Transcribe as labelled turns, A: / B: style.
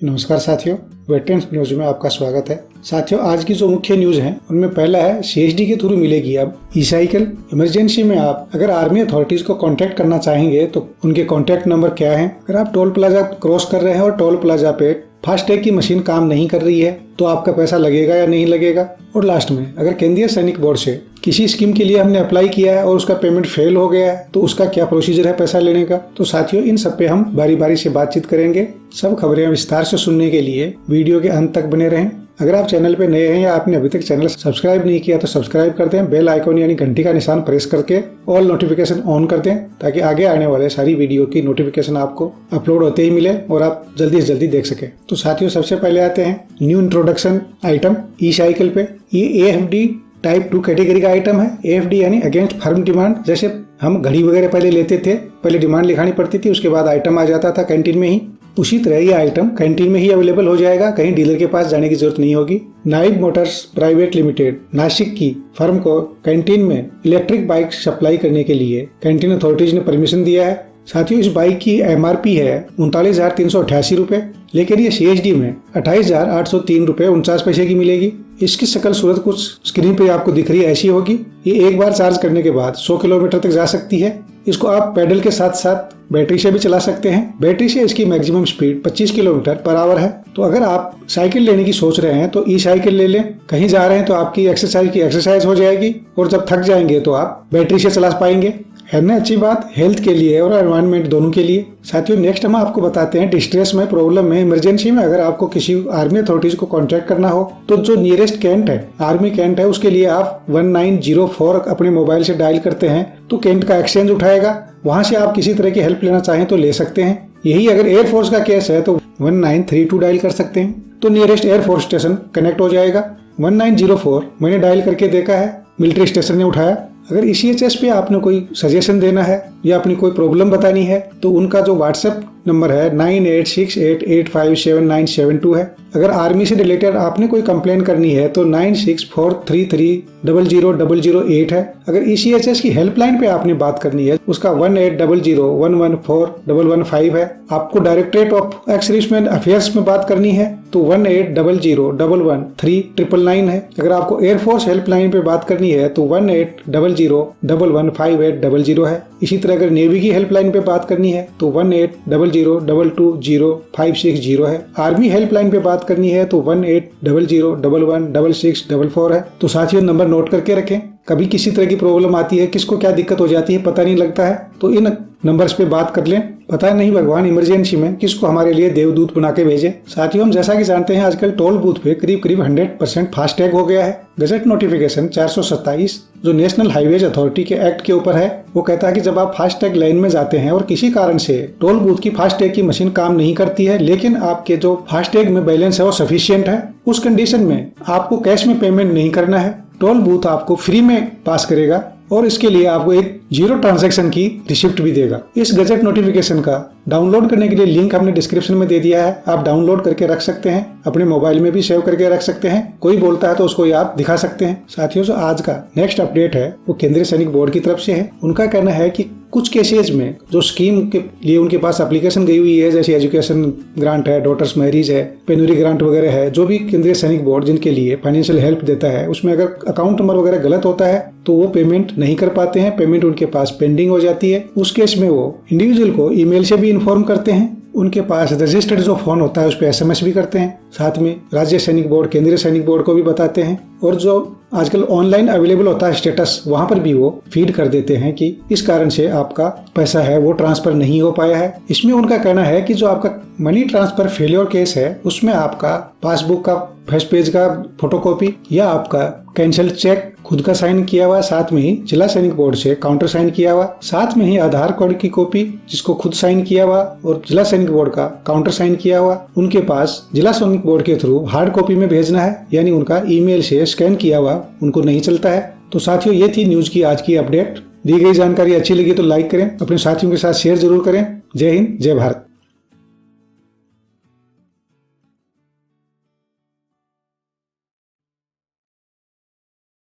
A: नमस्कार साथियों, veterans news में आपका स्वागत है। साथियों, आज की जो मुख्य न्यूज है उनमें पहला है सीएसडी के थ्रू मिलेगी अब ई साइकिल। इमरजेंसी में आप अगर आर्मी अथॉरिटीज को कांटेक्ट करना चाहेंगे तो उनके कांटेक्ट नंबर क्या है। अगर आप टोल प्लाजा क्रॉस कर रहे हैं और टोल प्लाजा पे फास्टैग की मशीन काम नहीं कर रही है तो आपका पैसा लगेगा या नहीं लगेगा। और लास्ट में, अगर केंद्रीय सैनिक बोर्ड से किसी स्कीम के लिए हमने अप्लाई किया है और उसका पेमेंट फेल हो गया है तो उसका क्या प्रोसीजर है पैसा लेने का। तो साथियों, इन सब पे हम बारी बारी से बातचीत करेंगे। सब खबरें विस्तार से सुनने के लिए वीडियो के अंत तक बने रहें। अगर आप चैनल पे नए हैं या आपने अभी तक चैनल सब्सक्राइब नहीं किया तो सब्सक्राइब कर दें। बेल आइकॉन यानी घंटी का निशान प्रेस करके ऑल नोटिफिकेशन ऑन कर दें ताकि आगे आने वाले सारी वीडियो की नोटिफिकेशन आपको अपलोड होते ही मिले और आप जल्दी से जल्दी देख सके। तो साथियों, सबसे पहले आते हैं न्यू इंट्रोडक्शन आइटम ई साइकिल पे। ये AFD टाइप 2 कैटेगरी का आइटम है। AFD यानी अगेंस्ट फर्म डिमांड। जैसे हम घड़ी वगैरह पहले लेते थे, पहले डिमांड लिखानी पड़ती थी, उसके बाद आइटम आ जाता था कैंटीन में ही। उसी तरह ये आइटम कैंटीन में ही अवेलेबल हो जाएगा, कहीं डीलर के पास जाने की जरूरत नहीं होगी। नाइब मोटर्स प्राइवेट लिमिटेड नासिक की फर्म को कैंटीन में इलेक्ट्रिक बाइक सप्लाई करने के लिए कैंटीन अथॉरिटीज ने परमिशन दिया है। साथियों, इस बाइक की MRP है 39,388 रुपए, लेकिन ये CSD में 28,803 रुपए 49 पैसे की मिलेगी। इसकी शक्ल सूरत कुछ स्क्रीन पे आपको दिख रही है ऐसी होगी। ये एक बार चार्ज करने के बाद 100 किलोमीटर तक जा सकती है। इसको आप पैडल के साथ साथ बैटरी से भी चला सकते हैं। बैटरी से इसकी maximum speed 25 kilometre per hour है। तो अगर आप साइकिल लेने की सोच रहे हैं तो ई साइकिल ले लें। कहीं जा रहे हैं तो आपकी एक्सरसाइज हो जाएगी और जब थक जाएंगे तो आप बैटरी से चला पाएंगे। है ना अच्छी बात, हेल्थ के लिए और एनवायरनमेंट दोनों के लिए। साथियों, नेक्स्ट हम आपको बताते हैं डिस्ट्रेस में, प्रॉब्लम में, इमरजेंसी में अगर आपको किसी आर्मी अथॉरिटीज को कांटेक्ट करना हो तो जो नियरेस्ट कैंट है, आर्मी कैंट है, उसके लिए आप 1904 अपने मोबाइल से डायल करते हैं तो कैंट का एक्सचेंज उठाएगा। वहां से आप किसी तरह की हेल्प लेना चाहें तो ले सकते हैं। यही अगर एयरफोर्स का केस है तो 1932 डायल कर सकते हैं तो नियरेस्ट एयरफोर्स स्टेशन कनेक्ट हो जाएगा। 1904 मैंने डायल करके देखा है, मिलिट्री स्टेशन ने उठाया। अगर ECHS पे आपने कोई सजेशन देना है या अपनी कोई प्रॉब्लम बतानी है तो उनका जो व्हाट्सएप नंबर है 9868857972 है। अगर आर्मी से रिलेटेड आपने कोई कंप्लेन करनी है तो 9643300008 है। अगर ECHS की हेल्पलाइन पे आपने बात करनी है उसका 1800114115 है। आपको directorate of ex serviceman affairs में बात करनी है तो 1800111399 है। अगर आपको एयरफोर्स हेल्पलाइन पे बात करनी है तो 1800115800 है। इसी तरह अगर नेवी की हेल्पलाइन पे बात करनी है तो 1800220560 है। आर्मी हेल्पलाइन पे बात करनी है तो 1800116644 है। तो साथियों, नंबर नोट करके रखें। कभी किसी तरह की प्रॉब्लम आती है, किसको क्या दिक्कत हो जाती है पता नहीं लगता है, तो इन नंबर्स पे बात कर लें। पता नहीं भगवान इमरजेंसी में किसको हमारे लिए देवदूत बना के भेजे। साथियों, हम जैसा कि जानते हैं आजकल टोल बूथ पे करीब 100% फास्टैग हो गया है। गजट नोटिफिकेशन 427 जो नेशनल हाईवेज अथॉरिटी के एक्ट के ऊपर है, वो कहता है कि जब आप फास्टैग लाइन में जाते हैं और किसी कारण से टोल बूथ की फास्टैग की मशीन काम नहीं करती है लेकिन आपके जो फास्टैग में बैलेंस है वो सफिशिएंट है, उस कंडीशन में आपको कैश में पेमेंट नहीं करना है। टोल बूथ आपको फ्री में पास करेगा और इसके लिए आपको एक 0 ट्रांजैक्शन की रिसिप्ट भी देगा। इस गजट नोटिफिकेशन का डाउनलोड करने के लिए लिंक हमने डिस्क्रिप्शन में दे दिया है। आप डाउनलोड करके रख सकते हैं, अपने मोबाइल में भी सेव करके रख सकते हैं। कोई बोलता है तो उसको आप दिखा सकते हैं। साथियों, जो आज का नेक्स्ट अपडेट है वो केंद्रीय सैनिक बोर्ड की तरफ से है। उनका कहना है कि कुछ केसेज में जो स्कीम के लिए उनके पास एप्लीकेशन गई हुई है, जैसे एजुकेशन ग्रांट है, डॉटर्स मैरिज है, पेनूरी ग्रांट वगैरह है, जो भी केंद्रीय सैनिक बोर्ड जिनके लिए फाइनेंशियल हेल्प देता है, उसमें अगर अकाउंट नंबर वगैरह गलत होता है तो वो पेमेंट नहीं कर पाते हैं, पेमेंट उनके पास पेंडिंग हो जाती है। उस केस में वो इंडिविजुअल को ईमेल से भी इन्फॉर्म करते हैं। उनके पास रजिस्टर्ड जो फोन होता है उस पर SMS भी करते हैं। साथ में राज्य सैनिक बोर्ड, केंद्रीय सैनिक बोर्ड को भी बताते हैं और जो आजकल ऑनलाइन अवेलेबल होता है स्टेटस, वहां पर भी वो फीड कर देते हैं कि इस कारण से आपका पैसा है वो ट्रांसफर नहीं हो पाया है। इसमें उनका कहना है कि जो आपका मनी ट्रांसफर फेलियर केस है उसमें आपका पासबुक का फर्स्ट पेज का फोटोकॉपी या आपका कैंसिल चेक खुद का साइन किया हुआ, साथ में ही जिला सैनिक बोर्ड से काउंटर साइन किया हुआ, साथ में ही आधार कार्ड की कॉपी जिसको खुद साइन किया हुआ और जिला सैनिक बोर्ड का काउंटर साइन किया हुआ, उनके पास जिला सैनिक बोर्ड के थ्रू हार्ड कॉपी में भेजना है, यानी उनका ईमेल से स्कैन किया हुआ उनको नहीं चलता है। तो साथियों, ये थी न्यूज की आज की अपडेट। दी गई जानकारी अच्छी लगी तो लाइक करें, अपने साथियों के साथ शेयर जरूर करें। जय हिंद, जय भारत।